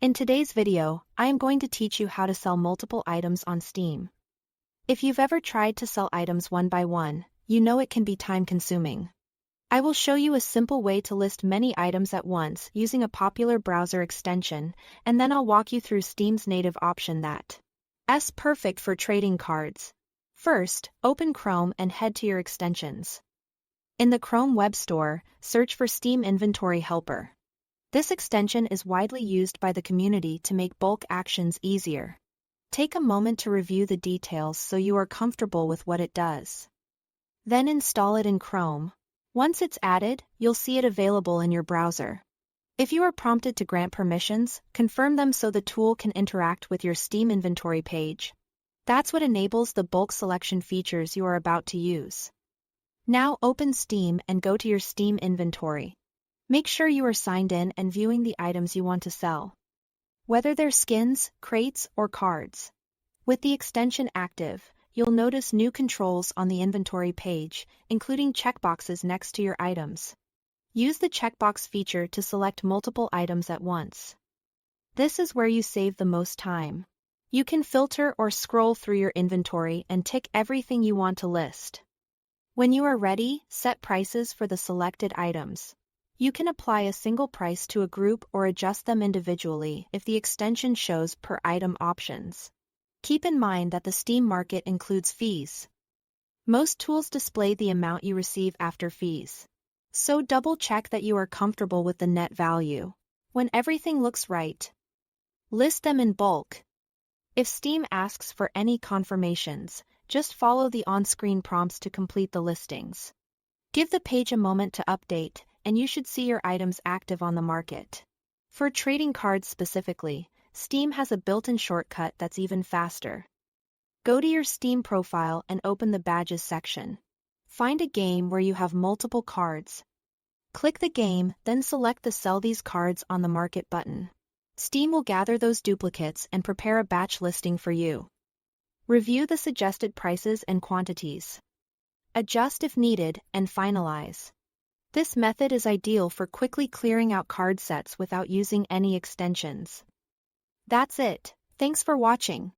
In today's video, I am going to teach you how to sell multiple items on Steam. If you've ever tried to sell items one by one, you know it can be time-consuming. I will show you a simple way to list many items at once using a popular browser extension, and then I'll walk you through Steam's native option that's perfect for trading cards. First, open Chrome and head to your extensions. In the Chrome Web Store, search for Steam Inventory Helper. This extension is widely used by the community to make bulk actions easier. Take a moment to review the details so you are comfortable with what it does. Then install it in Chrome. Once it's added, you'll see it available in your browser. If you are prompted to grant permissions, confirm them so the tool can interact with your Steam inventory page. That's what enables the bulk selection features you are about to use. Now open Steam and go to your Steam inventory. Make sure you are signed in and viewing the items you want to sell, whether they're skins, crates, or cards. With the extension active, you'll notice new controls on the inventory page, including checkboxes next to your items. Use the checkbox feature to select multiple items at once. This is where you save the most time. You can filter or scroll through your inventory and tick everything you want to list. When you are ready, set prices for the selected items. You can apply a single price to a group or adjust them individually if the extension shows per item options. Keep in mind that the Steam market includes fees. Most tools display the amount you receive after fees, so double-check that you are comfortable with the net value. When everything looks right, list them in bulk. If Steam asks for any confirmations, just follow the on-screen prompts to complete the listings. Give the page a moment to update, and you should see your items active on the market. For trading cards specifically, Steam has a built-in shortcut that's even faster. Go to your Steam profile and open the Badges section. Find a game where you have multiple cards. Click the game, then select the Sell These Cards on the Market button. Steam will gather those duplicates and prepare a batch listing for you. Review the suggested prices and quantities. Adjust if needed, and finalize. This method is ideal for quickly clearing out card sets without using any extensions. That's it. Thanks for watching.